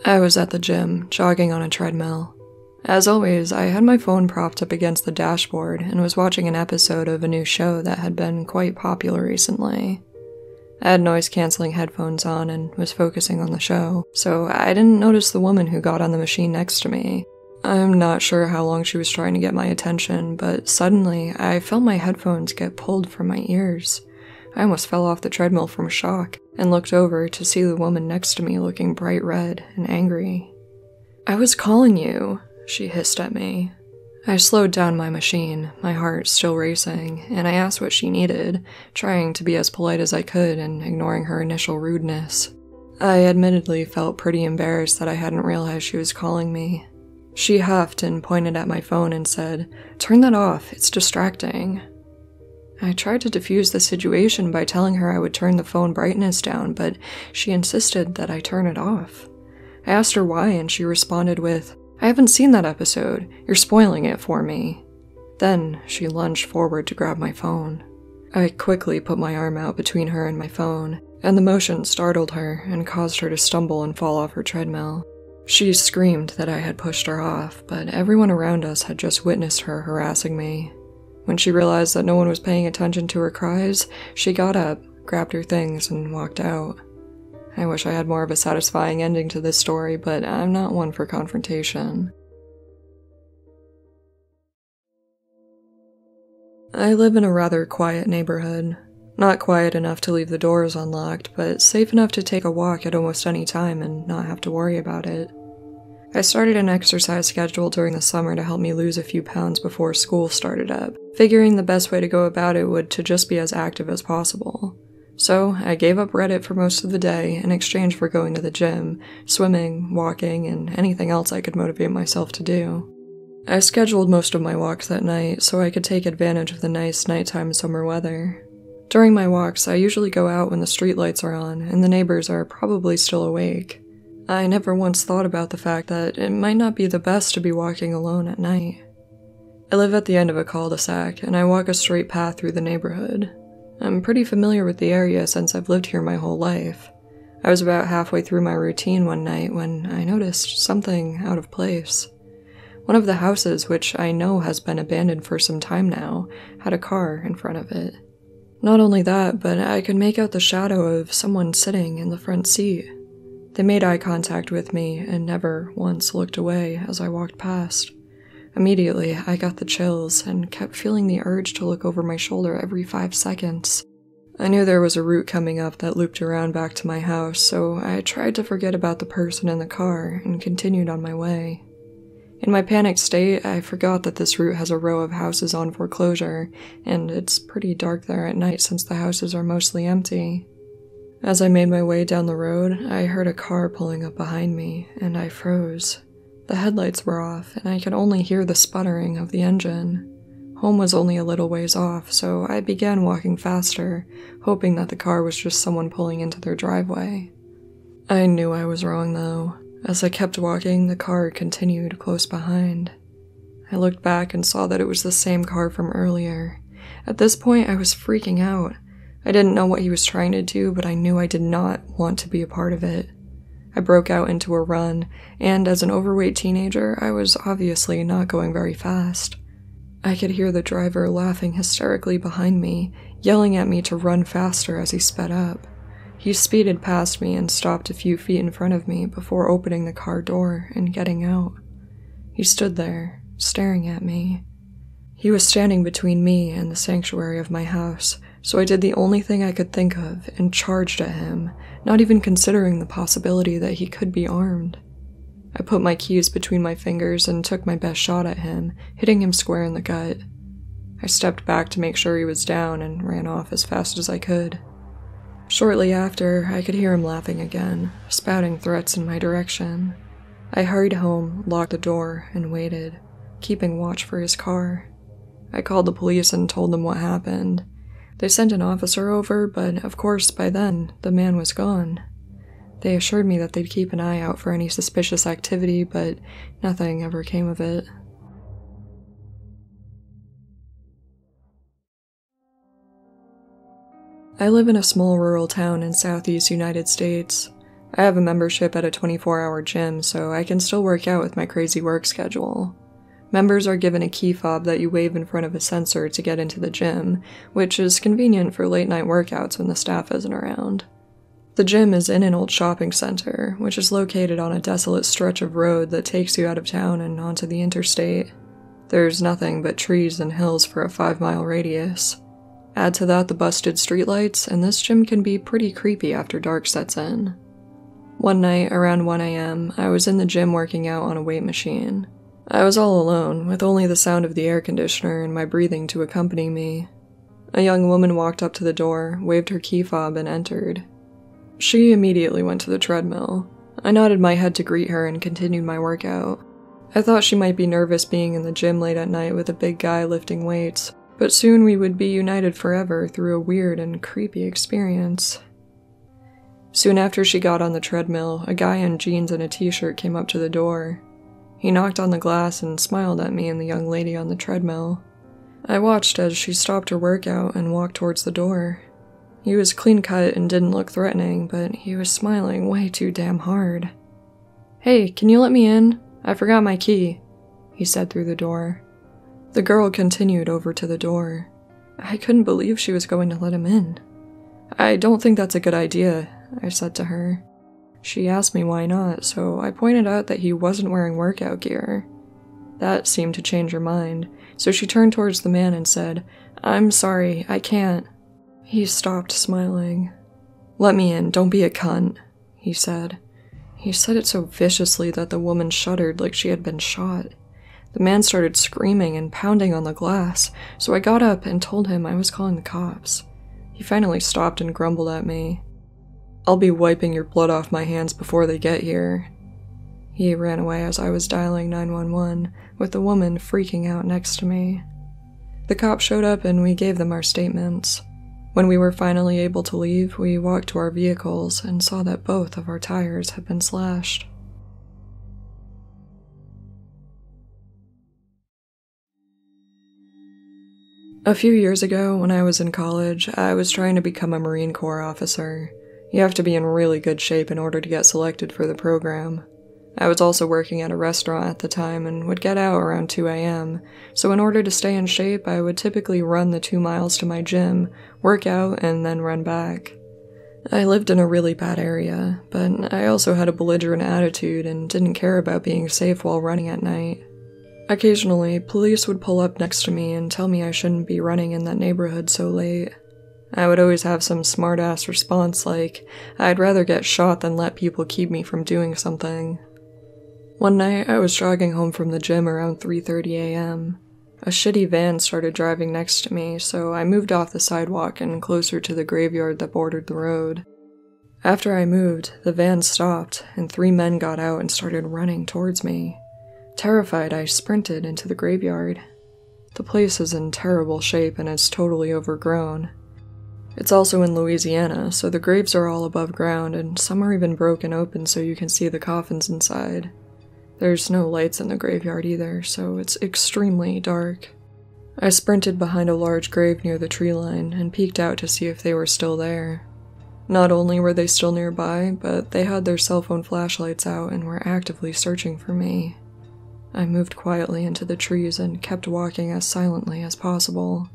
I was at the gym, jogging on a treadmill. As always, I had my phone propped up against the dashboard and was watching an episode of a new show that had been quite popular recently. I had noise-canceling headphones on and was focusing on the show, so I didn't notice the woman who got on the machine next to me. I'm not sure how long she was trying to get my attention, but suddenly I felt my headphones get pulled from my ears. I almost fell off the treadmill from shock and looked over to see the woman next to me looking bright red and angry. "I was calling you," she hissed at me. I slowed down my machine, my heart still racing, and I asked what she needed, trying to be as polite as I could and ignoring her initial rudeness. I admittedly felt pretty embarrassed that I hadn't realized she was calling me. She huffed and pointed at my phone and said, "Turn that off, it's distracting." I tried to defuse the situation by telling her I would turn the phone brightness down, but she insisted that I turn it off. I asked her why, and she responded with, "I haven't seen that episode. You're spoiling it for me." Then she lunged forward to grab my phone. I quickly put my arm out between her and my phone, and the motion startled her and caused her to stumble and fall off her treadmill. She screamed that I had pushed her off, but everyone around us had just witnessed her harassing me. When she realized that no one was paying attention to her cries, she got up, grabbed her things, and walked out. I wish I had more of a satisfying ending to this story, but I'm not one for confrontation. I live in a rather quiet neighborhood. Not quiet enough to leave the doors unlocked, but safe enough to take a walk at almost any time and not have to worry about it. I started an exercise schedule during the summer to help me lose a few pounds before school started up, figuring the best way to go about it would to just be as active as possible. So I gave up Reddit for most of the day in exchange for going to the gym, swimming, walking, and anything else I could motivate myself to do. I scheduled most of my walks at night so I could take advantage of the nice nighttime summer weather. During my walks, I usually go out when the streetlights are on and the neighbors are probably still awake. I never once thought about the fact that it might not be the best to be walking alone at night. I live at the end of a cul-de-sac, and I walk a straight path through the neighborhood. I'm pretty familiar with the area since I've lived here my whole life. I was about halfway through my routine one night when I noticed something out of place. One of the houses, which I know has been abandoned for some time now, had a car in front of it. Not only that, but I could make out the shadow of someone sitting in the front seat. They made eye contact with me and never once looked away as I walked past. Immediately, I got the chills and kept feeling the urge to look over my shoulder every 5 seconds. I knew there was a route coming up that looped around back to my house, so I tried to forget about the person in the car and continued on my way. In my panicked state, I forgot that this route has a row of houses on foreclosure, and it's pretty dark there at night since the houses are mostly empty. As I made my way down the road, I heard a car pulling up behind me, and I froze. The headlights were off, and I could only hear the sputtering of the engine. Home was only a little ways off, so I began walking faster, hoping that the car was just someone pulling into their driveway. I knew I was wrong, though. As I kept walking, the car continued close behind. I looked back and saw that it was the same car from earlier. At this point, I was freaking out. I didn't know what he was trying to do, but I knew I did not want to be a part of it. I broke out into a run, and as an overweight teenager, I was obviously not going very fast. I could hear the driver laughing hysterically behind me, yelling at me to run faster as he sped up. He speeded past me and stopped a few feet in front of me before opening the car door and getting out. He stood there, staring at me. He was standing between me and the sanctuary of my house, so I did the only thing I could think of and charged at him, not even considering the possibility that he could be armed. I put my keys between my fingers and took my best shot at him, hitting him square in the gut. I stepped back to make sure he was down and ran off as fast as I could. Shortly after, I could hear him laughing again, spouting threats in my direction. I hurried home, locked the door, and waited, keeping watch for his car. I called the police and told them what happened. They sent an officer over, but of course by then, the man was gone. They assured me that they'd keep an eye out for any suspicious activity, but nothing ever came of it. I live in a small rural town in southeast United States. I have a membership at a 24-hour gym, so I can still work out with my crazy work schedule. Members are given a key fob that you wave in front of a sensor to get into the gym, which is convenient for late-night workouts when the staff isn't around. The gym is in an old shopping center, which is located on a desolate stretch of road that takes you out of town and onto the interstate. There's nothing but trees and hills for a 5-mile radius. Add to that the busted streetlights, and this gym can be pretty creepy after dark sets in. One night, around 1 a.m., I was in the gym working out on a weight machine. I was all alone, with only the sound of the air conditioner and my breathing to accompany me. A young woman walked up to the door, waved her key fob, and entered. She immediately went to the treadmill. I nodded my head to greet her and continued my workout. I thought she might be nervous being in the gym late at night with a big guy lifting weights, but soon we would be united forever through a weird and creepy experience. Soon after she got on the treadmill, a guy in jeans and a t-shirt came up to the door. He knocked on the glass and smiled at me and the young lady on the treadmill. I watched as she stopped her workout and walked towards the door. He was clean-cut and didn't look threatening, but he was smiling way too damn hard. "Hey, can you let me in? I forgot my key," he said through the door. The girl continued over to the door. I couldn't believe she was going to let him in. "I don't think that's a good idea," I said to her. She asked me why not, so I pointed out that he wasn't wearing workout gear. That seemed to change her mind, so she turned towards the man and said, "I'm sorry, I can't." He stopped smiling. "Let me in, don't be a cunt," he said. He said it so viciously that the woman shuddered like she had been shot. The man started screaming and pounding on the glass, so I got up and told him I was calling the cops. He finally stopped and grumbled at me. "I'll be wiping your blood off my hands before they get here." He ran away as I was dialing 911, with the woman freaking out next to me. The cops showed up and we gave them our statements. When we were finally able to leave, we walked to our vehicles and saw that both of our tires had been slashed. A few years ago, when I was in college, I was trying to become a Marine Corps officer. You have to be in really good shape in order to get selected for the program. I was also working at a restaurant at the time and would get out around 2 a.m., so in order to stay in shape, I would typically run the 2 miles to my gym, work out, and then run back. I lived in a really bad area, but I also had a belligerent attitude and didn't care about being safe while running at night. Occasionally, police would pull up next to me and tell me I shouldn't be running in that neighborhood so late. I would always have some smart-ass response like, "I'd rather get shot than let people keep me from doing something." One night, I was jogging home from the gym around 3:30 a.m. A shitty van started driving next to me, so I moved off the sidewalk and closer to the graveyard that bordered the road. After I moved, the van stopped, and 3 men got out and started running towards me. Terrified, I sprinted into the graveyard. The place is in terrible shape and is totally overgrown. It's also in Louisiana, so the graves are all above ground, and some are even broken open so you can see the coffins inside. There's no lights in the graveyard either, so it's extremely dark. I sprinted behind a large grave near the tree line and peeked out to see if they were still there. Not only were they still nearby, but they had their cell phone flashlights out and were actively searching for me. I moved quietly into the trees and kept walking as silently as possible.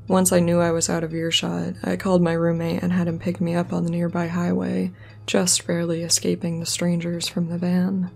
Once I knew I was out of earshot, I called my roommate and had him pick me up on the nearby highway, just barely escaping the strangers from the van.